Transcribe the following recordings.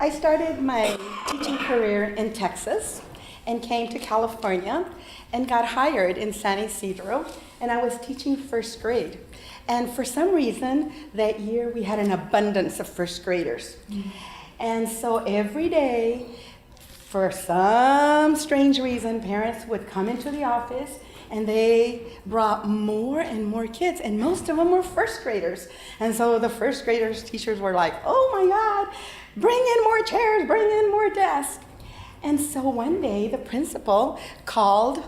I started my teaching career in Texas and came to California and got hired in San Ysidro, and I was teaching first grade. And for some reason, that year we had an abundance of first graders. And so every day, for some strange reason, parents would come into the office and they brought more and more kids, and most of them were first graders. And so the first graders teachers were like, oh my God, bring in more chairs, bring in more desks. And so one day the principal called,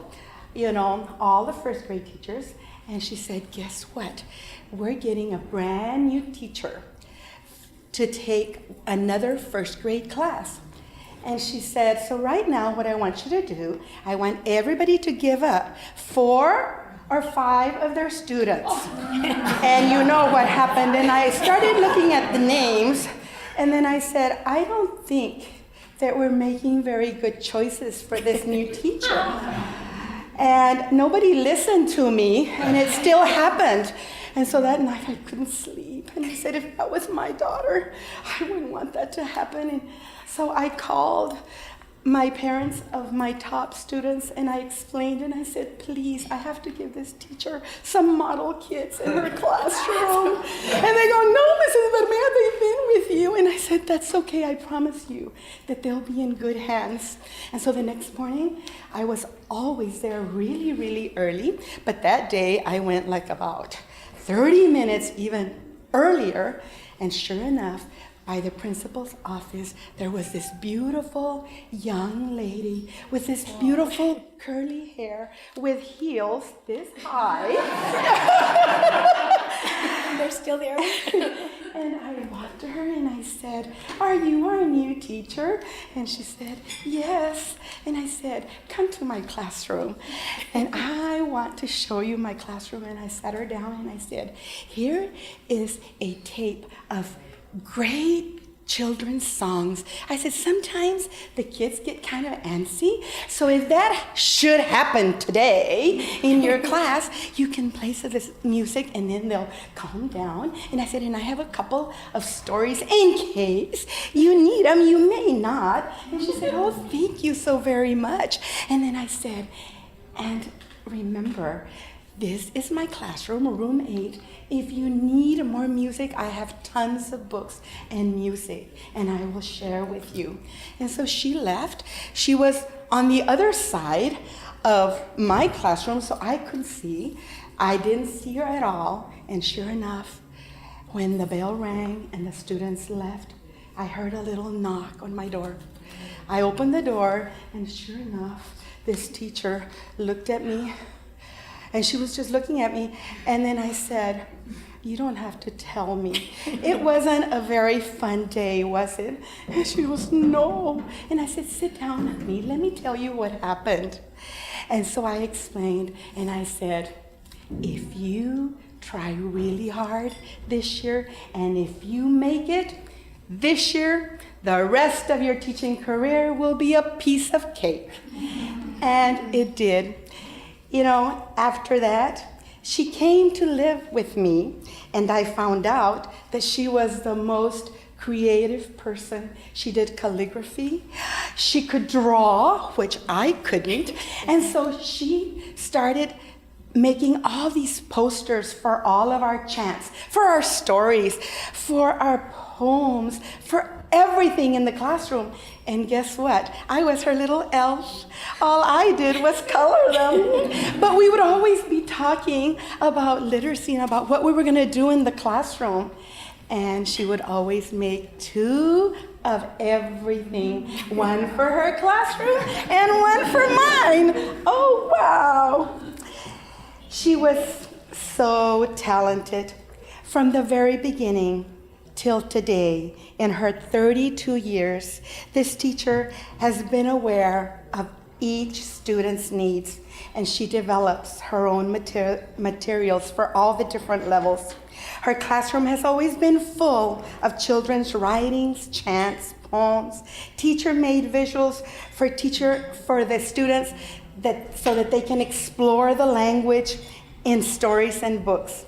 all the first grade teachers, and she said, guess what? We're getting a brand new teacher to take another first grade class. And she said, so right now what I want you to do, I want everybody to give up 4 or 5 of their students. And you know what happened. And I started looking at the names, and then I said, I don't think that we're making very good choices for this new teacher. And nobody listened to me, and it still happened. And so that night I couldn't sleep. And I said, if that was my daughter, I wouldn't want that to happen. And so I called my parents of my top students, and I explained, and I said, please, I have to give this teacher some model kids in her classroom. And they go, no, Mrs. Bermea, they've been with you. And I said, that's okay, I promise you that they'll be in good hands. And so the next morning, I was always there really, really early. But that day, I went like about 30 minutes even earlier, and sure enough, by the principal's office, there was this beautiful young lady with this beautiful curly hair with heels this high. And they're still there. And I walked to her and I said, are you our new teacher? And she said, yes. And I said, come to my classroom. And I want to show you my classroom. And I sat her down and I said, here is a tape of great children's songs. I said, sometimes the kids get kind of antsy, so if that should happen today in your class, you can play some of this music and then they'll calm down. And I said, and I have a couple of stories in case you need them, you may not. And she said, oh, thank you so very much. And then I said, and remember, this is my classroom, room 8. If you need more music, I have tons of books and music, and I will share with you. And so she left. She was on the other side of my classroom, so I couldn't see. I didn't see her at all. And sure enough, when the bell rang and the students left, I heard a little knock on my door. I opened the door, and sure enough, this teacher looked at me. And she was just looking at me, and then I said, you don't have to tell me. It wasn't a very fun day, was it? And she goes, no. And I said, sit down with me. Let me tell you what happened. And so I explained, and I said, if you try really hard this year, and if you make it this year, the rest of your teaching career will be a piece of cake. And it did. After that, she came to live with me, and I found out that she was the most creative person. She did calligraphy. She could draw, which I couldn't. And so she started making all these posters for all of our chants, for our stories, for our poems, for everything in the classroom. And guess what? I was her little elf. All I did was color them. But we would always be talking about literacy and about what we were going to do in the classroom. And she would always make 2 of everything. One for her classroom and one for mine. Oh, wow. She was so talented from the very beginning till today. In her 32 years, this teacher has been aware of each student's needs, and she develops her own materials for all the different levels. Her classroom has always been full of children's writings, chants, poems, teacher-made visuals for the students so that they can explore the language in stories and books.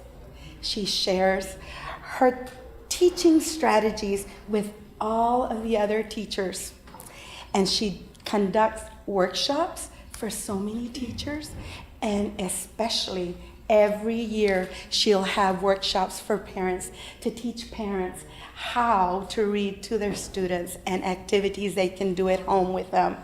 She shares her teaching strategies with all of the other teachers. And she conducts workshops for so many teachers, and especially every year she'll have workshops for parents to teach parents how to read to their students and activities they can do at home with them.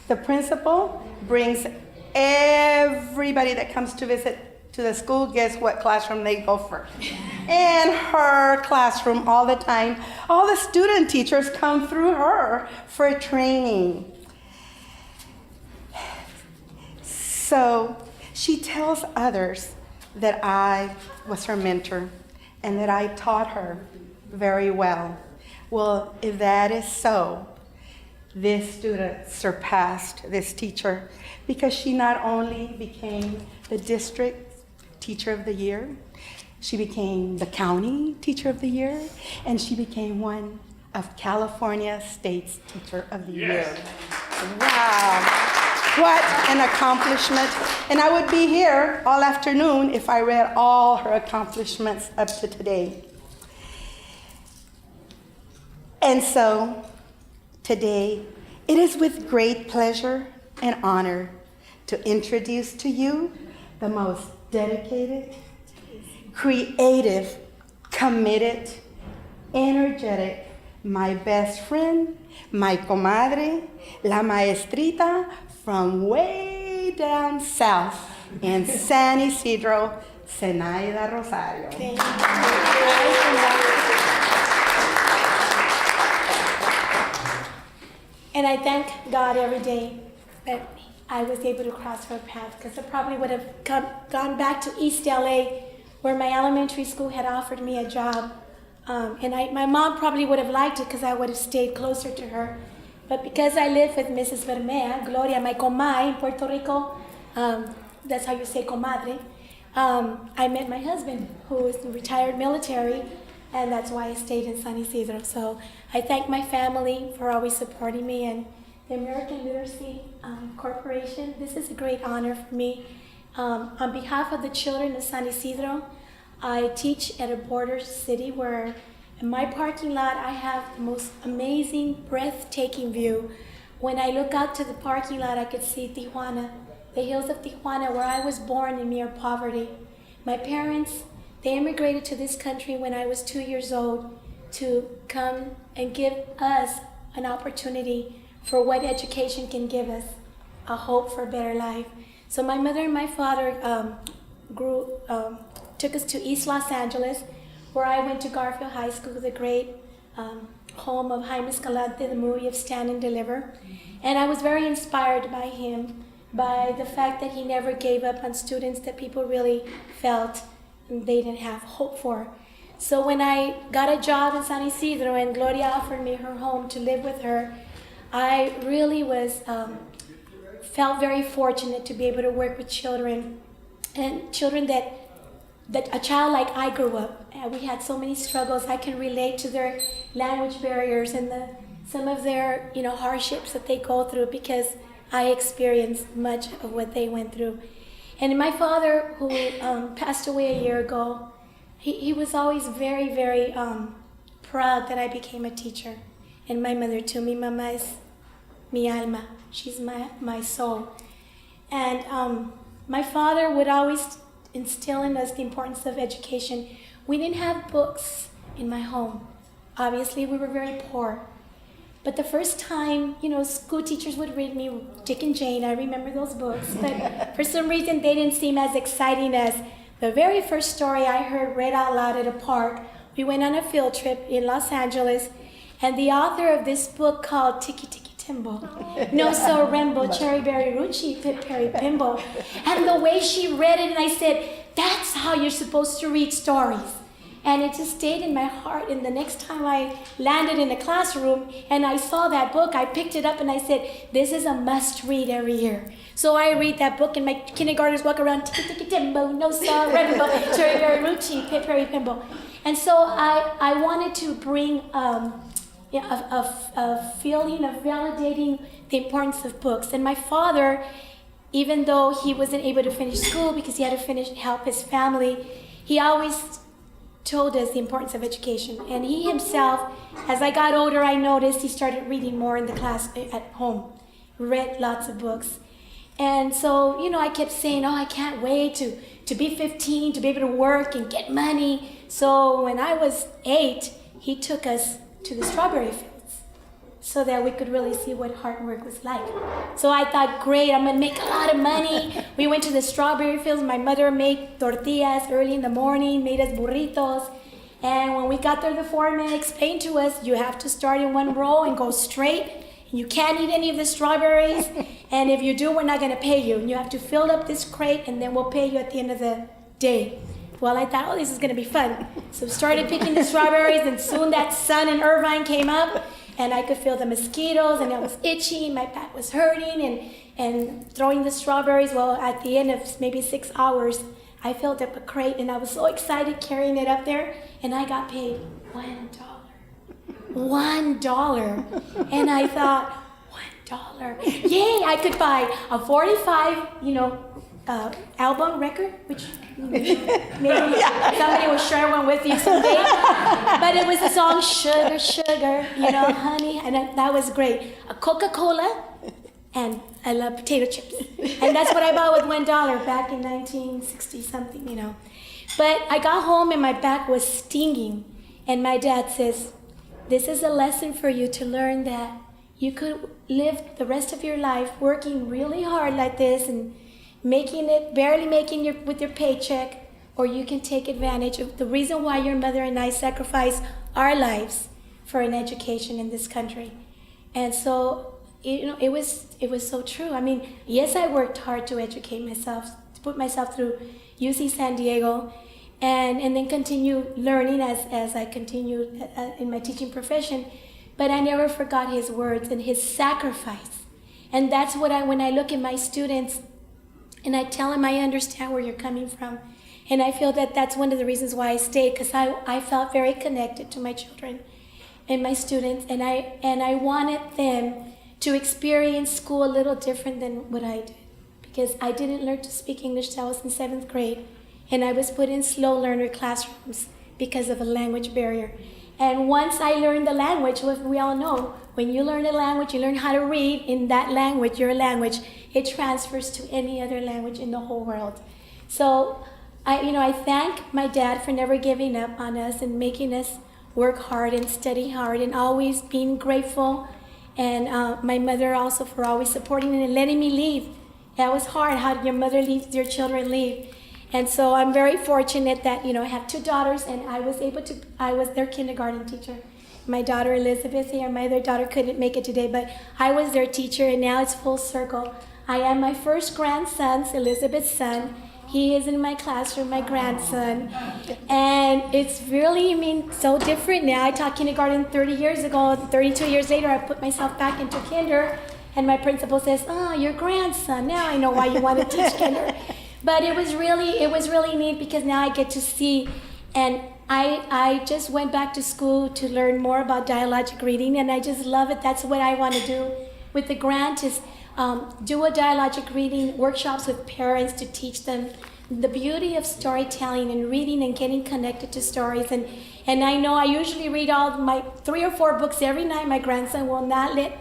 The principal brings everybody that comes to visit to the school. Guess what classroom they go first? In her classroom all the time. All the student teachers come through her for training. So she tells others that I was her mentor and that I taught her very well. Well, if that is so, this student surpassed this teacher because she not only became the district teacher of the year, she became the county teacher of the year, and she became one of California State's teacher of the year. Wow. What an accomplishment. And I would be here all afternoon if I read all her accomplishments up to today. And so, today, it is with great pleasure and honor to introduce to you the most dedicated, creative, committed, energetic, my best friend, my comadre, la maestrita from way down south in San Ysidro, Zenaida Rosario. Thank you. And I thank God every day that I was able to cross her path, because I probably would have gone back to East LA, where my elementary school had offered me a job. My mom probably would have liked it because I would have stayed closer to her. But because I lived with Mrs. Bermea, Gloria, my comay in Puerto Rico, that's how you say comadre, I met my husband, who is retired military, and that's why I stayed in San Ysidro. So I thank my family for always supporting me, and the American Literacy Corporation. This is a great honor for me. On behalf of the children of San Ysidro, I teach at a border city where in my parking lot I have the most amazing, breathtaking view. When I look out to the parking lot, I could see Tijuana, the hills of Tijuana, where I was born in mere poverty. My parents, they immigrated to this country when I was 2 years old to come and give us an opportunity for what education can give us, a hope for a better life. So my mother and my father took us to East Los Angeles, where I went to Garfield High School, the great home of Jaime Escalante, the movie of Stand and Deliver. And I was very inspired by him, by the fact that he never gave up on students that people really felt they didn't have hope for. So when I got a job in San Ysidro and Gloria offered me her home to live with her, I really felt very fortunate to be able to work with children, and children that a child like I grew up. We had so many struggles. I can relate to their language barriers and some of their hardships that they go through, because I experienced much of what they went through. And my father, who passed away a year ago, he was always very, very proud that I became a teacher. And my mother too. Mi mamá es mi alma. She's my soul. And my father would always instill in us the importance of education. We didn't have books in my home. Obviously, we were very poor. But the first time, school teachers would read me Dick and Jane. I remember those books. But for some reason, they didn't seem as exciting as the very first story I heard read out loud at a park. We went on a field trip in Los Angeles, and the author of this book called Tiki Tiki Timbo, No So Rembo, Cherry Berry Rucci, Pip Perry Pimbo. And the way she read it, and I said, that's how you're supposed to read stories. And it just stayed in my heart. And the next time I landed in a classroom and I saw that book, I picked it up and I said, this is a must read every year. So I read that book and my kindergartners walk around, Tiki Tiki Timbo, No So Rembo, Cherry Berry Rucci, Pip Perry Pimbo. And so I wanted to bring a feeling of validating the importance of books. And my father, even though he wasn't able to finish school because he had to help his family, he always told us the importance of education. And he himself, as I got older, I noticed he started reading more in the class at home, read lots of books. And so, I kept saying, I can't wait to be 15, to be able to work and get money. So when I was 8, he took us to the strawberry fields so that we could really see what hard work was like. So I thought, great, I'm gonna make a lot of money. We went to the strawberry fields. My mother made tortillas early in the morning, made us burritos. And when we got there, the foreman explained to us, you have to start in one row and go straight. You can't eat any of the strawberries. And if you do, we're not gonna pay you. And you have to fill up this crate and then we'll pay you at the end of the day. Well, I thought, this is gonna be fun. So started picking the strawberries, and soon that sun in Irvine came up, and I could feel the mosquitoes, and I was itchy, my back was hurting, and throwing the strawberries. Well, at the end of maybe 6 hours, I filled up a crate, and I was so excited carrying it up there, and I got paid $1. $1. And I thought, $1. Yay, I could buy a 45, album record, which maybe somebody will share one with you someday. But it was the song Sugar, Sugar, honey, and that was great. A Coca-Cola, and I love potato chips. And that's what I bought with $1 back in 1960 something, But I got home and my back was stinging. And my dad says, this is a lesson for you to learn that you could live the rest of your life working really hard like this and barely making with your paycheck, or you can take advantage of the reason why your mother and I sacrificed our lives for an education in this country. And so, it was so true. I mean, yes, I worked hard to educate myself, to put myself through UC San Diego, and then continue learning as I continued in my teaching profession. But I never forgot his words and his sacrifice. And that's what when I look at my students, and I tell them I understand where you're coming from. And I feel that that's one of the reasons why I stayed, because I felt very connected to my children and my students, and I wanted them to experience school a little different than what I did, because I didn't learn to speak English till I was in 7th grade, and I was put in slow learner classrooms because of a language barrier. And once I learned the language, we all know, when you learn a language, you learn how to read in that language, your language, it transfers to any other language in the whole world. So I thank my dad for never giving up on us and making us work hard and study hard and always being grateful. And my mother also for always supporting me and letting me leave. That was hard. How did your mother leave, your children leave? And so I'm very fortunate that, I have 2 daughters, and I was their kindergarten teacher. My daughter Elizabeth here, my other daughter couldn't make it today, but I was their teacher, and now it's full circle. I am my first grandson's, Elizabeth's son. He is in my classroom, my grandson. And it's really, so different now. I taught kindergarten 30 years ago. 32 years later, I put myself back into kinder, and my principal says, your grandson. Now I know why you want to teach kinder. But it was really neat, because now I get to see, and I just went back to school to learn more about dialogic reading, and I just love it. That's what I want to do with the grant, is do a dialogic reading workshops with parents to teach them the beauty of storytelling and reading and getting connected to stories. And I know I usually read all my 3 or 4 books every night. My grandson will not let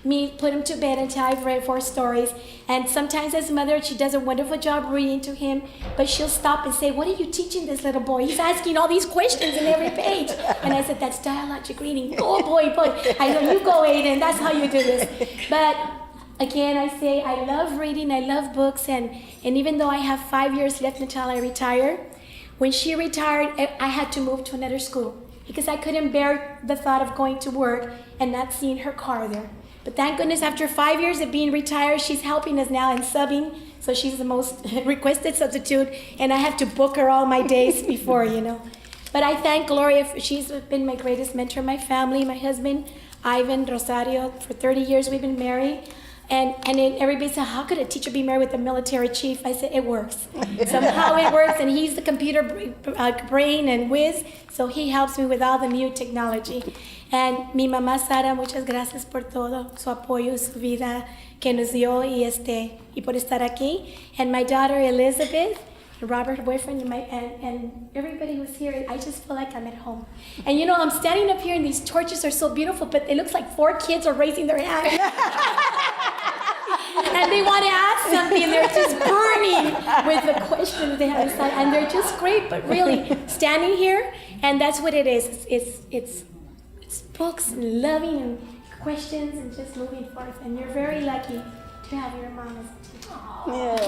me put him to bed until I've read 4 stories. And sometimes as a mother, she does a wonderful job reading to him, but she'll stop and say, what are you teaching this little boy? He's asking all these questions in every page. And I said, that's dialogic reading. Oh boy. I know, you go, Aiden, that's how you do this. But again, I say I love reading, I love books, and even though I have 5 years left until I retire, when she retired, I had to move to another school because I couldn't bear the thought of going to work and not seeing her car there. But thank goodness, after 5 years of being retired, she's helping us now and subbing. So she's the most requested substitute, and I have to book her all my days before, But I thank Gloria. She's been my greatest mentor, my family, my husband, Ivan, Rosario. For 30 years we've been married. And then everybody said, how could a teacher be married with a military chief? I said, it works. Somehow it works, and he's the computer brain and whiz, so he helps me with all the new technology. And mi mamá Sara, muchas gracias por todo, su apoyo, su vida que nos dio y por estar aquí. And my daughter Elizabeth, Robert, her boyfriend, and everybody who's here. I just feel like I'm at home. And I'm standing up here and these torches are so beautiful, but it looks like 4 kids are raising their hands. And they want to ask something, and they're just burning with the questions they have inside. And they're just great, but really, standing here, and that's what it is. It's books and loving and questions and just moving forth. And you're very lucky to have your mom as a teacher. Yes.